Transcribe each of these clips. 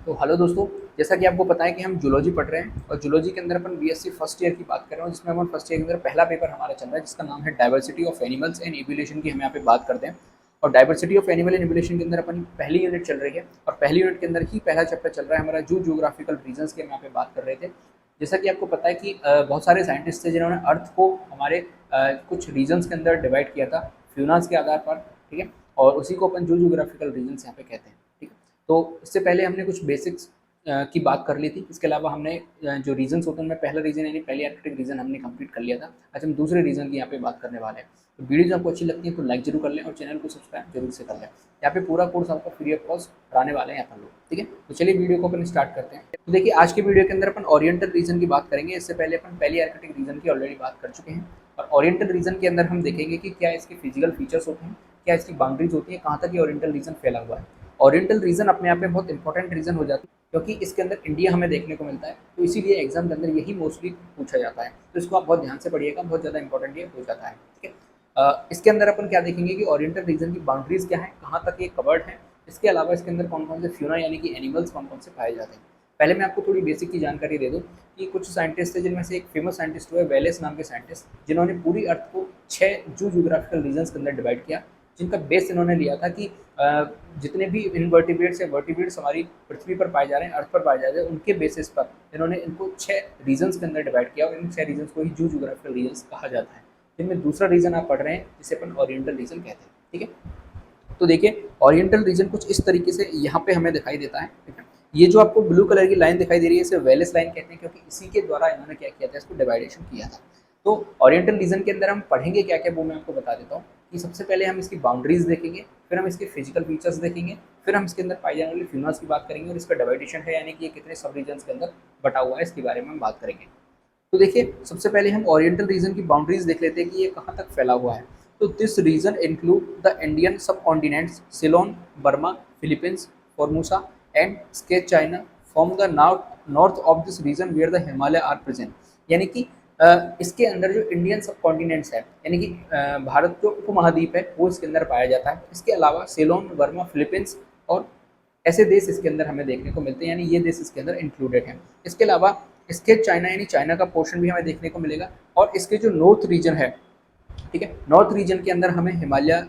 तो हेलो दोस्तों, जैसा कि आपको पता है कि हम जूलॉजी पढ़ रहे हैं और जूलॉजी के अंदर अपन बीएससी फर्स्ट ईयर की बात कर रहे हैं, जिसमें अपन फर्स्ट ईयर के अंदर पहला पेपर हमारा चल रहा है जिसका नाम है diversity of animals and evolution की हम यहाँ पे बात करते हैं। और diversity of animal and evolution के अंदर अपन पहली यूनिट चल रही है और पहली यूनिट के अंदर ही पहला चैप्टर चल रहा है हमारा जू जियोग्राफिकल रीजन्स की हम यहाँ पे बात कर रहे थे। जैसा कि आपको पता है कि बहुत सारे साइंटिस्ट थे जिन्होंने अर्थ को हमारे कुछ रीजन्स के अंदर डिवाइड किया था फ्यूनास के आधार पर, ठीक है। और उसी को अपन जू जियोग्राफिकल रीजन्स यहाँ पे कहते हैं, ठीक है। तो इससे पहले हमने कुछ बेसिक्स की बात कर ली थी। इसके अलावा हमने जो रीजन्स होते हैं उनमें पहला रीजन यानी पहली आर्कटिक रीजन हमने कंप्लीट कर लिया था। आज हम दूसरे रीजन की यहाँ पे बात करने वाले हैं। तो वीडियोज आपको अच्छी लगती है तो लाइक जरूर कर लें और चैनल को सब्सक्राइब जरूर से कर लें। यहाँ पे पूरा कोर्स आपको फ्री ऑफ कॉस्ट पढ़ाने वाले हैं अपन लोग, ठीक है। तो चलिए वीडियो को अपन स्टार्ट करते हैं। तो देखिए, आज के वीडियो के अंदर अपन ओरिएंटल रीजन की बात करेंगे। इससे पहले अपन पहली आर्कटिक रीजन की ऑलरेडी बात कर चुके हैं और ओरिएंटल रीजन के अंदर हम देखेंगे कि क्या इसके फिजिकल फीचर्स होते हैं, क्या इसकी बाउंड्रीज होती है, कहाँ तक ये ओरिएंटल रीजन फैला हुआ है। ओरिएंटल रीजन अपने आप में बहुत इंपॉर्टेंट रीजन हो जाती है क्योंकि इसके अंदर इंडिया हमें देखने को मिलता है, तो इसीलिए एग्जाम के अंदर यही मोस्टली पूछा जाता है। तो इसको आप बहुत ध्यान से पढ़िएगा, बहुत ज़्यादा इंपॉर्टेंट ये हो जाता है, ठीक है। इसके अंदर अपन क्या देखेंगे कि ओरिएंटल रीजन की बाउंड्रीज क्या है, कहाँ तक ये कवर्ड है। इसके अलावा इसके अंदर कौन कौन से फ्यूना यानी कि एनिमल्स कौन कौन से पाए जाते हैं। पहले मैं आपको थोड़ी बेसिक की जानकारी दे दूँ कि कुछ साइंटिस्ट थे जिनमें से एक फेमस साइंटिस्ट हुए वेलेस नाम के साइंटिस्ट, जिन्होंने पूरी अर्थ को 6 जू जियोग्राफिकल रीजन्स के अंदर डिवाइड किया, जिनका बेस इन्होंने लिया था कि जितने भी इनवर्टिब्रेट्स या वर्टिब्रेट्स हमारी पृथ्वी पर पाए जा रहे हैं, अर्थ पर पाए जा रहे हैं, उनके बेसिस पर इन्होंने इनको 6 रीजन्स के अंदर डिवाइड किया और इन 6 रीजन्स को ही जू जियोग्राफिकल रीजन्स कहा जाता है। जिनमें दूसरा रीजन आप पढ़ रहे हैं जिसे अपन ओरिएंटल रीजन कहते हैं, ठीक है। तो देखिए, ओरिएंटल रीजन कुछ इस तरीके से यहाँ पे हमें दिखाई देता है, ठीक है। ये जो आपको ब्लू कलर की लाइन दिखाई दे रही है इसे वेलेस लाइन कहते हैं क्योंकि इसी के द्वारा इन्होंने क्या किया था, इसको डिवाइडेशन किया था। तो ओरिएंटल रीजन के अंदर हम पढ़ेंगे क्या क्या वो मैं आपको बता देता हूँ कि सबसे पहले हम इसकी बाउंड्रीज देखेंगे, फिर हम इसके फिजिकल फीचर्स देखेंगे, फिर हम इसके अंदर पाई जाने वाली फ्यूनास की बात करेंगे और इसका डिवाइडेशन है यानी कि ये कितने सब रीजन्स के अंदर बटा हुआ है इसके बारे में हम बात करेंगे। तो देखिए, सबसे पहले हम ओरिएंटल रीजन की बाउंड्रीज देख लेते हैं कि ये कहाँ तक फैला हुआ है। तो this region include the Indian sub continents Ceylon, Burma, Philippines, Formosa and sketch China from the north of this region where the Himalaya are present. यानी कि इसके अंदर जो इंडियन सब कॉन्टिनेंट्स है यानी कि भारत जो उपमहाद्वीप है वो इसके अंदर पाया जाता है। इसके अलावा सिलोन, बर्मा, फिलीपींस और ऐसे देश इसके अंदर हमें देखने को मिलते हैं, यानी ये देश इसके अंदर इंक्लूडेड हैं। इसके अलावा इसके चाइना यानी चाइना का पोर्शन भी हमें देखने को मिलेगा और इसके जो नॉर्थ रीजन है, ठीक है, नॉर्थ रीजन के अंदर हमें हिमालय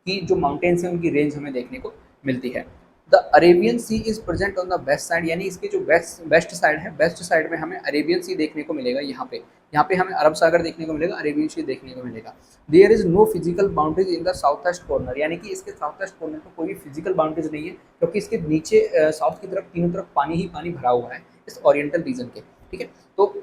की जो माउंटेन्स हैं उनकी रेंज हमें देखने को मिलती है। The Arabian Sea is present on the west side, यानी इसके जो वेस्ट साइड है, वेस्ट साइड में हमें अरेबियन सी देखने को मिलेगा। यहाँ पे हमें अरब सागर देखने को मिलेगा, अरेबियन सी देखने को मिलेगा। There is no physical boundaries in the south west corner, यानी कि इसके साउथ वेस्ट कॉर्नर पर कोई भी फिजिकल बाउंड्रीज नहीं है क्योंकि इसके नीचे साउथ की तरफ तीनों तरफ पानी ही पानी भरा हुआ है इस ओरिएंटल रीजन के, ठीक है। तो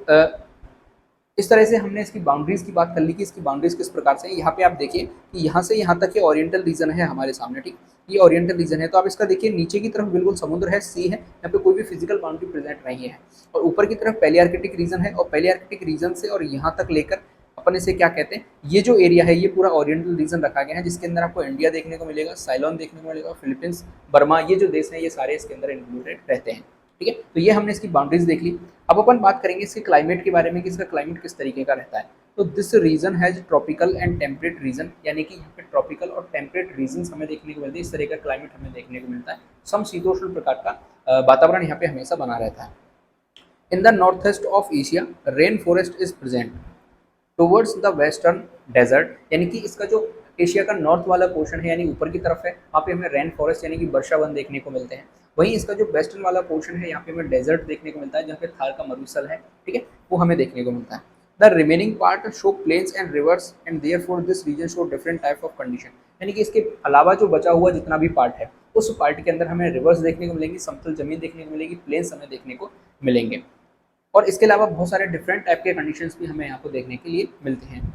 इस तरह से हमने इसकी बाउंड्रीज की बात कर ली कि इसकी बाउंड्रीज किस प्रकार से है। यहाँ पे आप देखिए कि यहाँ से यहाँ तक ये ओरिएंटल रीजन है हमारे सामने, ठीक, ये ओरिएंटल रीजन है। तो आप इसका देखिए नीचे की तरफ बिल्कुल समुद्र है, सी है, यहाँ पे कोई भी फिजिकल बाउंड्री प्रेजेंट नहीं है। और ऊपर की तरफ पहली आर्कटिक रीजन है और पहली आर्कटिक रीजन से और यहाँ तक लेकर अपन इसे क्या कहते हैं, ये जो एरिया है ये पूरा ओरिएंटल रीजन रखा गया है जिसके अंदर आपको इंडिया देखने को मिलेगा, साइलोन देखने को मिलेगा, फिलीपींस, बर्मा, ये जो देश हैं ये सारे इसके अंदर इंक्लूडेड रहते हैं, ठीक है। तो ये हमने इसकी बाउंड्रीज देख ली। अब अपन बात करेंगे इसके क्लाइमेट के बारे में कि इसका क्लाइमेट किस तरीके का रहता है। तो this region has tropical and temperate region, यानी कि यहाँ पे ट्रॉपिकल और टेम्परेट रीजन हमें देखने को मिलते हैं। इस तरह का क्लाइमेट हमें देखने को मिलता है। समशीतोष्ण प्रकार का वातावरण यहाँ पे हमेशा बना रहता है। In the north east of Asia rain forest is present towards the western desert, यानी कि इसका जो एशिया का नॉर्थ वाला पोर्शन है यानी ऊपर की तरफ है, वहाँ पे हमें रेन फॉरेस्ट यानी कि वर्षा वन देखने को मिलते हैं। वहीं इसका जो वेस्टर्न वाला पोर्शन है यहाँ पे हमें डेजर्ट देखने को मिलता है जहाँ पे थार का मरुस्थल है, ठीक है, वो हमें देखने को मिलता है। The remaining part show plains and rivers and therefore this region show different type of condition, यानी कि इसके अलावा जो बचा हुआ जितना भी पार्ट है उस पार्ट के अंदर हमें रिवर्स देखने को मिलेंगी, समतल जमीन देखने को मिलेगी, प्लेन्स हमें देखने को मिलेंगे। और इसके अलावा बहुत सारे डिफरेंट टाइप के कंडीशंस भी हमें यहाँ को देखने के लिए मिलते हैं।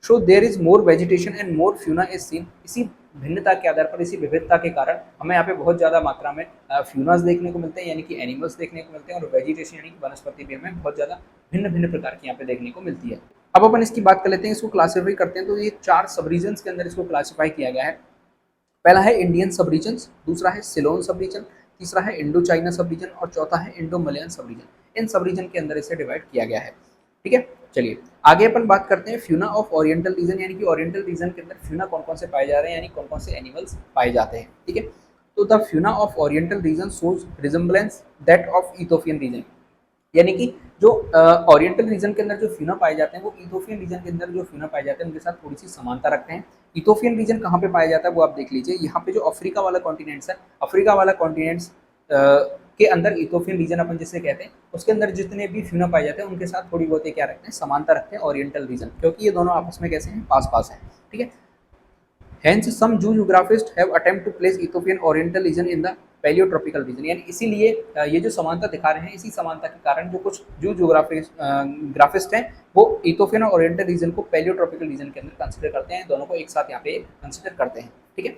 So there is more vegetation and more fauna is seen, इसी भिन्नता के आधार पर, इसी विविधता के कारण हमें यहाँ पे बहुत ज़्यादा मात्रा में फ्यूनास देखने को मिलते हैं यानी कि एनिमल्स देखने को मिलते हैं, और वेजिटेशन यानी कि वनस्पति भी हमें बहुत ज़्यादा भिन्न भिन्न प्रकार की यहाँ पे देखने को मिलती है। अब अपन इसकी बात कर लेते हैं, इसको क्लासीफाई करते हैं। तो ये 4 सब रीजन्स के अंदर इसको क्लासीफाई किया गया है। पहला है इंडियन सब रीजन, दूसरा है सिलोन सब रीजन, तीसरा है इंडो चाइना सब रीजन और चौथा है इंडो मलयन सब रीजन। इन सब रीजन के अंदर इसे डिवाइड किया गया है, ठीक है। चलिए आगे अपन बात करते हैं फ्यूना ऑफ ओरिएंटल रीजन, यानी कि ओरिएंटल रीजन के अंदर फ्यूना कौन कौन से पाए जा रहे हैं, यानी कौन कौन से एनिमल्स पाए जाते हैं, ठीक है। तो the fauna of oriental region shows resemblance that of Ethiopian region, यानी कि जो ओरिएंटल रीजन के अंदर जो फ्यूना पाए जाते हैं वो इथोपियन रीजन के अंदर जो फ्यूना पाए जाते हैं उनके साथ थोड़ी सी समानता रखते हैं। इथोपियन रीजन कहाँ पे पाया जाता है वो आप देख लीजिए, यहाँ पे जो अफ्रीका वाला कॉन्टिनेंट्स है, अफ्रीका वाला कॉन्टिनेंट्स के अंदर इथोपियन रीजन अपन जिसे कहते हैं उसके अंदर जितने भी फ्यूना पाए जाते हैं उनके साथ थोड़ी बहुत क्या रखते हैं, समानता रखते हैं ओरिएंटल रीजन, क्योंकि ये दोनों आपस में कैसे हैं, पास पास हैं। ठीक है, Hence, some geographists have attempt to place Ethiopian Oriental region in the Paleotropical region, यानी इसीलिए ये जो समानता दिखा रहे हैं, इसी समानता के कारण जो कुछ ग्राफिस्ट हैं वो इथोपियन और ओरिएंटल रीजन को पैलियोट्रॉपिकल रीजन के अंदर कंसिडर करते हैं, दोनों को एक साथ यहाँ पे कंसिडर करते हैं। ठीक है,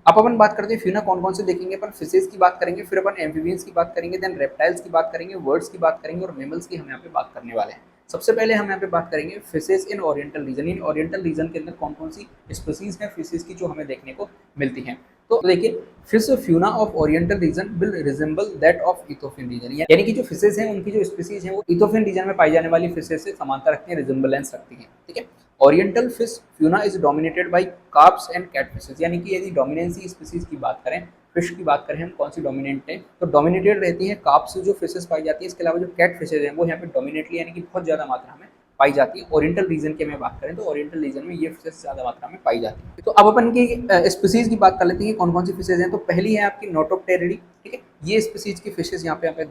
अब अपन बात करते हैं फ्यूना कौन कौन से देखेंगे, अपन फिशेज की बात करेंगे, फिर अपन एम्फीबियंस की बात करेंगे, देन रेप्टाइल्स की बात करेंगे, बर्ड्स की बात करेंगे और मेमल्स की हम यहाँ पे बात करने वाले हैं। सबसे पहले हम यहाँ पे बात करेंगे फिशेज इन ओरिएंटल रीजन। इन ओरिएंटल रीजन के अंदर कौन कौन सी स्पीसीज हैं फिशेज की जो हमें देखने को मिलती हैं। तो देखिए, fish fauna of oriental region will resemble that of Ethiopian region, यानी कि जो फिशेज हैं उनकी जो स्पीसीज हैं वो इथोपियन रीजन में पाई जाने वाली फिशेज से समानता रखती हैं, रिजेंबलेंस रखती हैं। ठीक है, oriental fish fauna is dominated bye carps and catfishes, यानी कि यदि डोमिनेंसी स्पीसीज की बात करें, फिश की बात करें हम कौन सी डोमिनेंट है, तो डोमिनेटेड रहती है कार्प्स जो फिशेस पाई जाती है, इसके अलावा जो कैट फिशेज हैं वो यहाँ पे डोमिनेटली यानी कि बहुत ज़्यादा मात्रा में पाई जाती है। ओरिएंटल रीजन की मैं बात करें तो ओरिएंटल रीजन में ये फिशेस ज़्यादा मात्रा में पाई जाती है। तो अब अपन की स्पीसीज की बात कर लेते हैं कौन कौन सी फिशेज हैं। तो पहली है आपकी नोटोप्टेरिडी। ठीक है, ये स्पीसीज की फिशेज यहाँ पे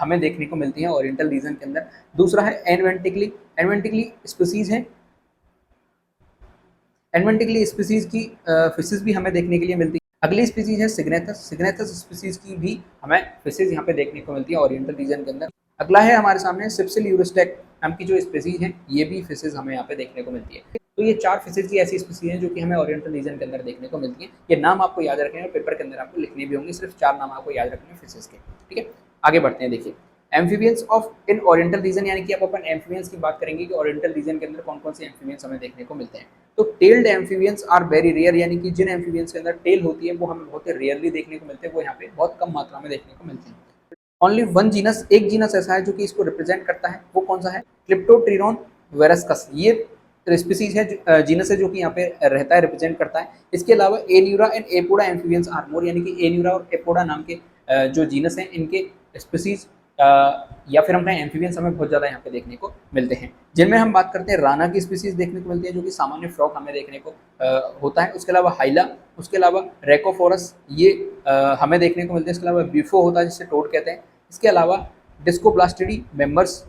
हमें देखने को मिलती हैं ओरिएंटल रीजन के अंदर। दूसरा है एनवेंटिकली, एनवेंटिकली स्पीसीज है, एनवेंटिकली स्पीसीज की फिशेज भी हमें देखने के लिए मिलती है। अगली स्पीसीज है सिग्नेथस, सिग्नेथस स्पीसीज की भी हमें फिशेज यहाँ पे देखने को मिलती है ओरिएंटल रीजन के अंदर। अगला है हमारे सामने सिप्सिल यूरिस्टेक नाम की जो स्पीसीज है, ये भी फिशेज हमें यहाँ पे देखने को मिलती है। तो ये चार फिशेज की ऐसी स्पीसीज हैं जो कि हमें ओरिएंटल रीजन के अंदर देखने को मिलती है। ये नाम आपको याद रखने हैं, पेपर के अंदर आपको लिखने भी होंगे, सिर्फ चार नाम आपको याद रखने हैं फिशेज के। ठीक है, आगे बढ़ते हैं। देखिए, amphibians of in oriental region, यानी कि अब अपन एम्फीबियंस की बात करेंगे कि ओरिएंटल रीजन के अंदर कौन कौन से एम्फीबियंस हमें देखने को मिलते हैं। तो tailed amphibians are very rare, यानी कि जिन एम्फीबियंस के अंदर टेल होती है वो हमें बहुत ही रेयरली देखने को मिलते हैं, वो यहाँ पे बहुत कम मात्रा में देखने को मिलते हैं। ओनली वन जीनस, एक जीनस ऐसा है जो कि इसको रिप्रेजेंट करता है, वो कौन सा है, क्लिप्टोट्रिरॉन वेरस्कस, ये स्पीसीज है, जीनस है जो कि यहाँ पे रहता है, रिप्रेजेंट करता है। इसके अलावा Anura and एपोडा amphibians are more, यानी कि एन्यूरा और एपोडा नाम के जो जीनस हैं इनके स्पीसीज या फिर हम कहें एम्फीबियंस हमें बहुत ज़्यादा यहाँ पे देखने को मिलते हैं। जिनमें हम बात करते हैं राना की स्पीसीज देखने को मिलती है जो कि सामान्य फ्रॉक हमें देखने को होता है। उसके अलावा हाइला, उसके अलावा रेकोफोरस, ये हमें देखने को मिलते हैं। इसके अलावा बिफो होता है जिसे टोड कहते हैं। इसके अलावा डिस्कोब्लास्टिडी मेंबर्स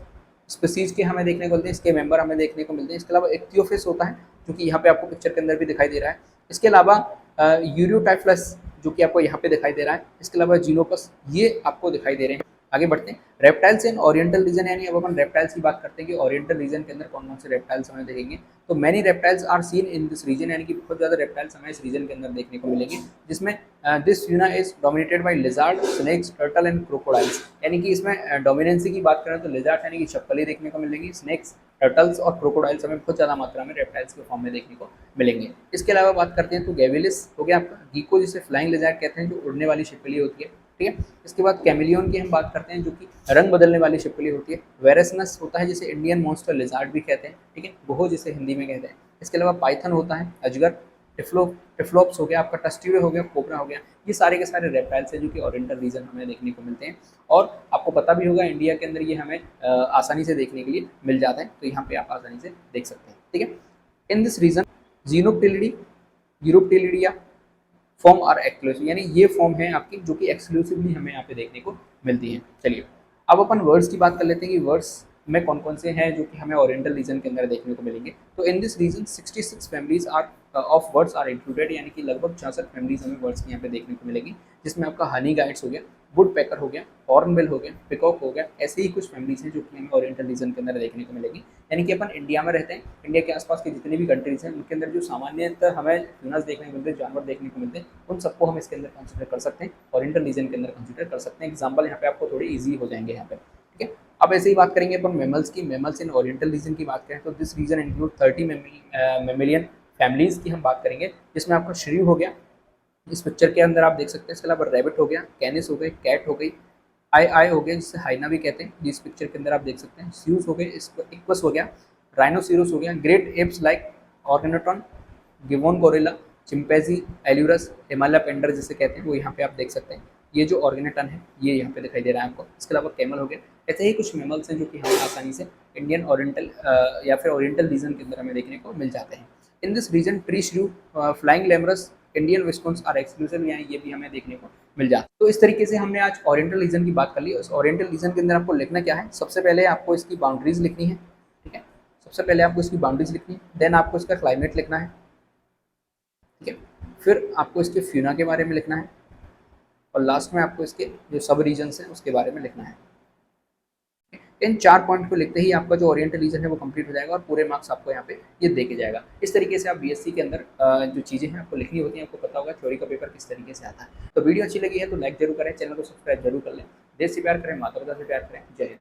स्पीसीज के हमें देखने को मिलते हैं, इसके मेंबर हमें देखने को मिलते हैं। इसके अलावा इक्थियोफिस होता है जो कि यहाँ पे आपको पिक्चर के अंदर भी दिखाई दे रहा है। इसके अलावा यूरियोटाइफ्लस जो कि आपको यहाँ पे दिखाई दे रहा है। इसके अलावा जीनोपस, ये आपको दिखाई दे रहे हैं। आगे बढ़ते हैं, रेप्टाइल्स इन ओरिएंटल रीजन, यानी अब अपन रेप्टाइल्स की बात करते हैं कि ओरिएंटल रीजन के अंदर कौन कौन से रेप्टाइल्स हमें देखेंगे। तो many reptiles are seen in this region, यानी कि बहुत ज़्यादा रेप्टाइल्स हमें इस रीजन के अंदर देखने को मिलेंगे, जिसमें this fauna is dominated by lizard, snakes, turtle and crocodiles, यानी कि इसमें डोमिनेंसी की बात करें तो लिजार्ड यानी कि चप्पली देखने को मिलेंगी, स्नेक्स, टर्टल्स और क्रोकोडाइल्स हमें बहुत ज़्यादा मात्रा में रेप्टाइल्स के फॉर्म में देखने को मिलेंगे। इसके अलावा बात करते हैं तो गैविलिस हो गया आपका, गीको जिसे फ्लाइंग लिजार्ड कहते हैं जो उड़ने वाली छिपकली होती है। ठीक है, इसके बाद कैमिलियन की हम बात करते हैं जो कि रंग बदलने वाली छिपकली होती है। वेरसनस होता है जिसे इंडियन मॉन्स्टर लिजार्ड भी कहते हैं। ठीक है, गोहो जिसे हिंदी में कहते हैं। इसके अलावा पाइथन होता है, अजगर, टिफ्लोप्स हो गया आपका, टस्ट्यूरे हो गया, कोबरा हो गया, ये सारे के सारे रेप्टाइल्स हैं जो कि ओरिएंटल रीजन हमें देखने को मिलते हैं। और आपको पता भी होगा इंडिया के अंदर ये हमें आसानी से देखने के लिए मिल जाता है, तो यहाँ पे आप आसानी से देख सकते हैं। ठीक है, इन दिस रीजन जीनोप्टेलिडी, यूरोप्टेलिडिया फॉर्म आर एक्सक्लूसिव, यानी ये फॉर्म है आपकी जो कि एक्सक्लूसिवली हमें यहाँ पे देखने को मिलती है। चलिए अब अपन वर्ड्स की बात कर लेते हैं कि वर्ड्स में कौन कौन से हैं जो कि हमें ओरिएंटल रीजन के अंदर देखने को मिलेंगे। तो in this region 66 families are of birds are included, यानी कि लगभग 66 फैमिलीज हमें वर्ड्स की यहाँ पे देखने को मिलेगी, जिसमें आपका हनी गाइड्स हो गया, वुड पैकर हो गया, हॉर्नबिल हो गया, पिकॉक हो गया, ऐसे ही कुछ फैमिलीज हैं जो कि हमें ओरिएंटल रीजन के अंदर देखने को मिलेगी। यानी कि अपन इंडिया में रहते हैं, इंडिया के आसपास के जितनी भी कंट्रीज हैं उनके अंदर जो सामान्यतः हमें ह्यूमन्स देखने को मिलते हैं, जानवर देखने को मिलते हैं, उन सबको हम इसके अंदर कंसिडर कर सकते हैं, ओरिएंटल रीजन के अंदर कंसिडर कर सकते हैं। एग्जाम्पल यहाँ पे आपको थोड़ी ईजी हो जाएंगे यहाँ पे। ठीक है, अब ऐसे ही बात करेंगे अपन मेमल्स की। मेमल्स इन ओरिएंटल रीजन की बात करें तो this region include 30 mammalian families की हम बात करेंगे, जिसमें आपका श्रीव हो गया, इस पिक्चर के अंदर आप देख सकते हैं। इसके अलावा रैबिट हो गया, कैनिस हो गई, कैट हो गई, आई हो गया जिससे हाइना भी कहते हैं, जिस पिक्चर के अंदर आप देख सकते हैं। स्यूस हो गए, इक्वस हो गया, राइनोसिरोस हो गया, ग्रेट एप्स लाइक ऑर्गेनोटॉन, गिवोन gorilla, chimpanzee Ailurus, Himalaya panda जिसे कहते हैं, वो यहाँ पे आप देख सकते हैं। ये जो ऑर्गेनेटन है ये यहाँ पे दिखाई दे रहा है आपको। इसके अलावा कैमल हो गया। ऐसे ही कुछ मैमल्स हैं जो कि हमें आसानी से इंडियन ओरिएंटल या फिर ओरिएंटल रीजन के अंदर हमें देखने को मिल जाते हैं। इन दिस रीजन ट्री श्रू, फ्लाइंग लेमरस, इंडियन विस्कोन्स आर एक्सक्लूसिव, यानी ये भी हमें देखने को मिल जाता है। तो इस तरीके से हमने आज ओरिएंटल रीजन की बात कर ली। उस ओरिएंटल रीजन के अंदर आपको लिखना क्या है, सबसे पहले आपको इसकी बाउंड्रीज लिखनी है, ठीक है। सबसे पहले आपको इसकी बाउंड्रीज लिखनी है, देन आपको इसका क्लाइमेट लिखना है, ठीक है। फिर आपको इसके फ्यूना के बारे में लिखना है, और लास्ट में आपको इसके जो सब रीजन्स हैं उसके बारे में लिखना है। इन 4 पॉइंट को लिखते ही आपका जो ओरिएंटल रीजन है वो कंप्लीट हो जाएगा और पूरे मार्क्स आपको यहाँ पे ये दे के जाएगा। इस तरीके से आप बीएससी के अंदर जो चीज़ें हैं आपको लिखनी होती हैं, आपको पता होगा थ्योरी का पेपर किस तरीके से आता है। तो वीडियो अच्छी लगी है तो लाइक जरूर करें, चैनल को सब्सक्राइब जरूर कर लें। देश से प्यार करें, माता पिता से प्यार करें। जय हिंद।